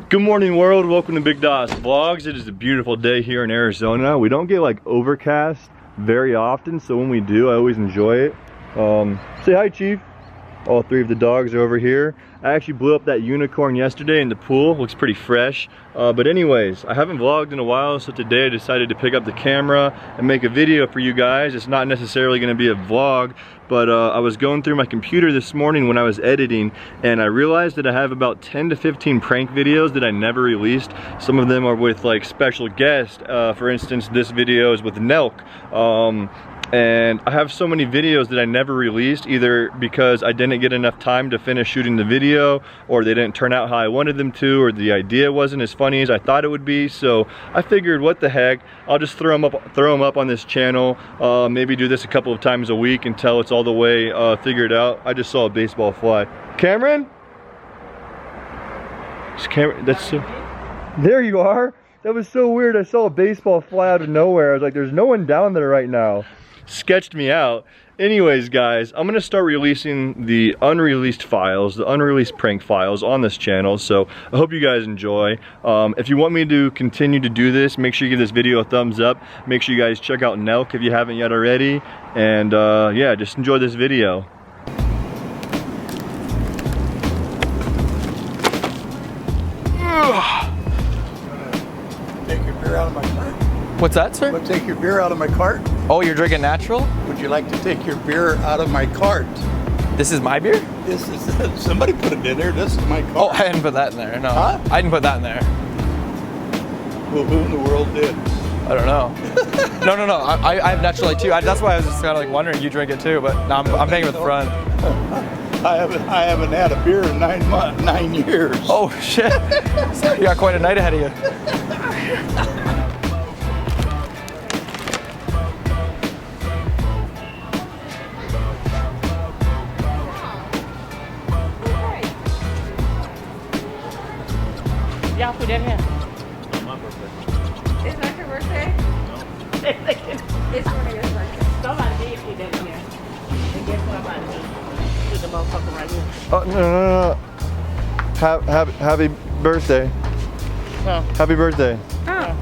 Good morning, world. Welcome to BigDawsVlogs. It is a beautiful day here in Arizona. We don't get like overcast very often, so when we do, I always enjoy it. Say hi, Chief. All three of the dogs are over here. I actually blew up that unicorn yesterday in the pool. Looks pretty fresh. But anyways, I haven't vlogged in a while, so today I decided to pick up the camera and make a video for you guys. It's not necessarily going to be a vlog, but I was going through my computer this morning when I was editing, and I realized that I have about 10 to 15 prank videos that I never released. Some of them are with like special guests. For instance, this video is with Nelk. And I have so many videos that I never released, either because I didn't get enough time to finish shooting the video, or they didn't turn out how I wanted them to, or the idea wasn't as funny as I thought it would be. So I figured, what the heck, I'll just throw them up on this channel. Maybe do this a couple of times a week until it's all the way figured out. I just saw a baseball fly. Cameron? That's so... There you are. That was so weird. I saw a baseball fly out of nowhere. I was like, there's no one down there right now. Sketched me out. Anyways, guys, I'm gonna start releasing the unreleased files, the unreleased prank files on this channel, so I hope you guys enjoy. If you want me to continue to do this, make sure you give this video a thumbs up. Make sure you guys check out Nelk if you haven't yet already, and yeah, just enjoy this video. Take your beer out of my cart. What's that, sir? Would take your beer out of my cart? Oh, you're drinking natural? Would you like to take your beer out of my cart? This is my beer? This is somebody put it in there. This is my cart. Oh, I didn't put that in there. No. Huh? I didn't put that in there. Well, who in the world did? I don't know. No. I have natural light too. That's why I was just kind of like wondering. You drink it too, but no, I'm paying with the front. I haven't had a beer in 9 years. Oh shit! So you got quite a night ahead of you. Y'all put that here. It's my birthday. It's not your birthday? No. It's one of your birthday. Somebody did put that in here. And guess what I'm about to do? Put the motherfucker right here. Oh, no. Happy birthday. Oh. Happy birthday. Oh.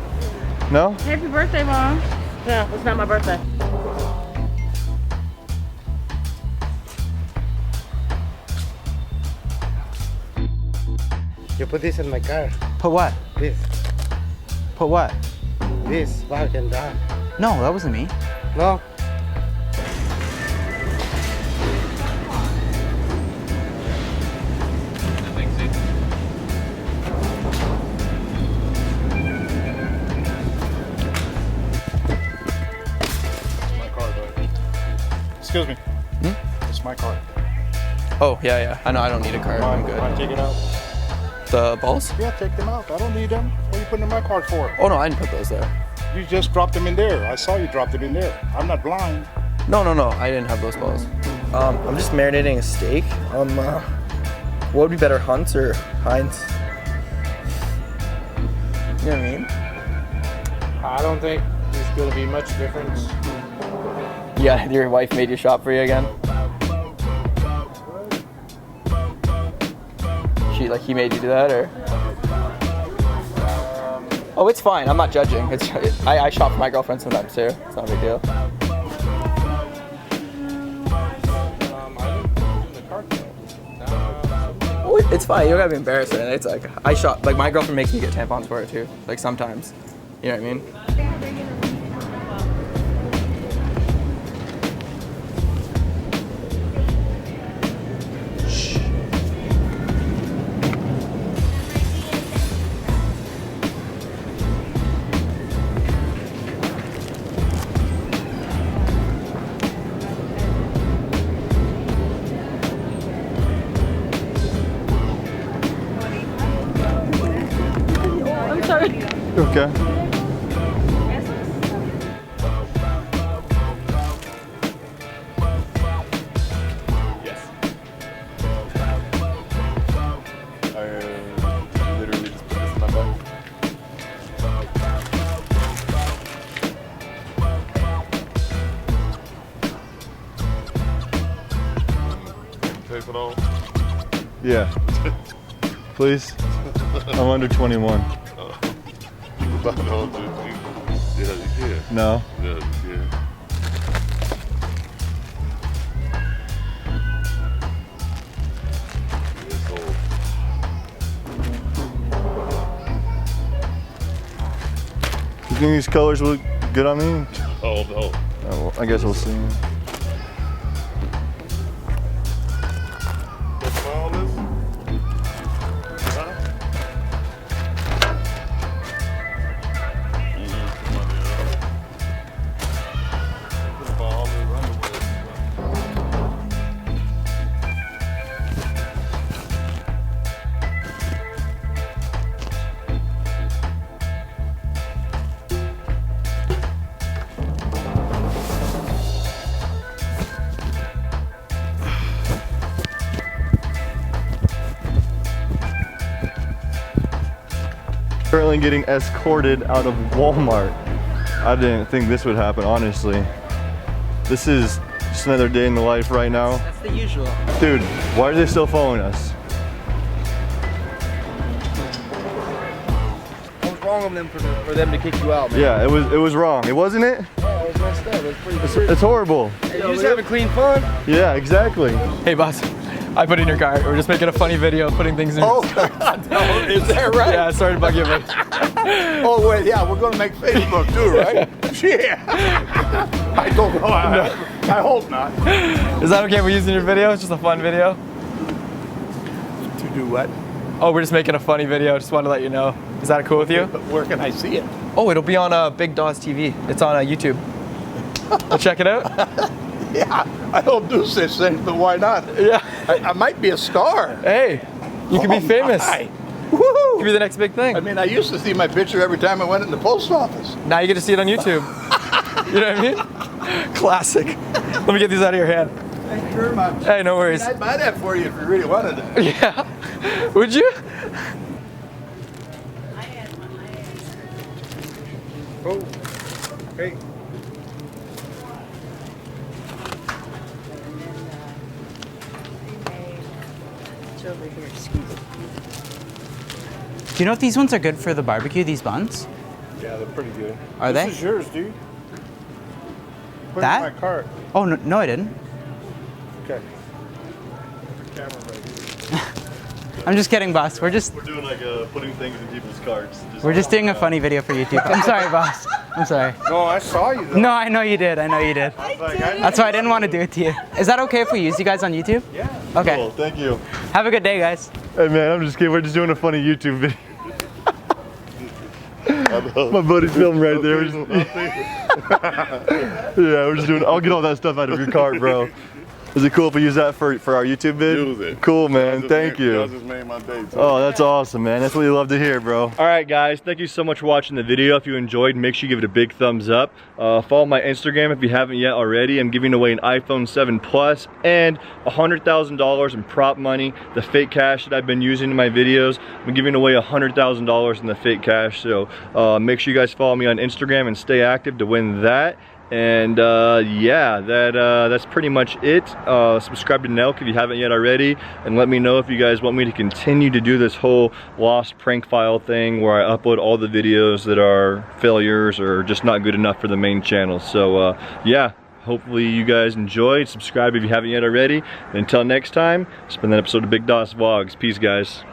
No? Happy birthday, Mom. No, it's not my birthday. You put this in my car. Put what? This. Put what? This back and down. No, that wasn't me. No. My car, bud. Excuse me. It's my car. Oh yeah. I know. I don't need a car. I'm good. Take it out. The balls? Yeah, take them out. I don't need them. What are you putting in my cart for? Oh no, I didn't put those there. You just dropped them in there. I saw you drop them in there. I'm not blind. No. I didn't have those balls. I'm just marinating a steak. What would be better, Hunt's or Heinz? You know what I mean? I don't think there's gonna be much difference. Yeah, your wife made you shop for you again. He made you do that, or? Oh, it's fine. I'm not judging. I shop for my girlfriend sometimes too. It's not a big deal. I didn't put it in the cart though. Oh, it's fine. You don't gotta be embarrassed. And it's like I shop. Like my girlfriend makes me get tampons for it too. Like sometimes. You know what I mean? I'm sorry. Okay. Yes. I literally just put this in my bag. Tape it all. Yeah. Please. I'm under 21. Yeah, you can. No? Yeah, you can. It's old. You think these colors look good on me? Oh, no. Oh, well, I guess we'll see. What's all this? Huh? Currently getting escorted out of Walmart. I didn't think this would happen, honestly. This is just another day in the life right now. That's the usual. Dude, why are they still following us? What's wrong with them for them to kick you out, man? Yeah, it was wrong. It wasn't it? Yeah, it was messed up. It was pretty It's horrible. Hey, you just having clean fun? Yeah, exactly. Hey, boss. I put in your car. We're just making a funny video, putting things in. Oh, is that right? Yeah, sorry to bug you, but Oh, wait, yeah, we're gonna make Facebook too, right? Yeah. I don't know. I hope not. is that okay if we use in your video? It's just a fun video. To do what? Oh, we're just making a funny video. Just wanted to let you know. Is that cool with you? But where can I see it? Oh, it'll be on Big Daws TV. It's on YouTube. We'll check it out. Yeah, I don't do such things, but why not? Yeah. I might be a star. Hey, you can be famous. My. You Woohoo! can be the next big thing. I mean, I used to see my picture every time I went in the post office. Now you get to see it on YouTube. You know what I mean? Classic. Let me get these out of your hand. Thank you very much. Hey, no worries. I'd buy that for you if you really wanted it. Yeah. Would you? Oh, hey. It's over here, excuse me. Do you know if these ones are good for the barbecue, these buns? Yeah, they're pretty good. Are they? This is yours, dude. Put That? it in my cart. Oh, no, no, I didn't. Okay. Camera right here. I'm just kidding, boss. We're just We're doing like putting things in people's carts. doing a funny video for YouTube. I'm sorry, boss. I'm sorry. No, I saw you though. No, I know you did. I know you did. That's why I didn't want to do it to you. Is that okay if we use you guys on YouTube? Yeah. Okay. Cool, thank you. Have a good day, guys. Hey man, I'm just kidding. We're just doing a funny YouTube video. My buddy's filming right there. Yeah, we're just doing. I'll get all that stuff out of your cart, bro. Is it cool if we use that for our YouTube vid? Use it. Cool, man. Thank you. Y'all just made my day, too. Oh, that's awesome, man. That's what you love to hear, bro. All right, guys. Thank you so much for watching the video. If you enjoyed, make sure you give it a big thumbs up. Follow my Instagram if you haven't yet already. I'm giving away an iPhone 7 Plus and $100,000 in prop money, the fake cash that I've been using in my videos. I'm giving away $100,000 in the fake cash. So make sure you guys follow me on Instagram and stay active to win that. And yeah, that's pretty much it. Subscribe to Nelk if you haven't yet already, and let me know if you guys want me to continue to do this whole lost prank file thing where I upload all the videos that are failures or just not good enough for the main channel. So yeah, hopefully you guys enjoyed. Subscribe if you haven't yet already. And until next time, it's been an episode of BigDawsVlogs. Peace, guys.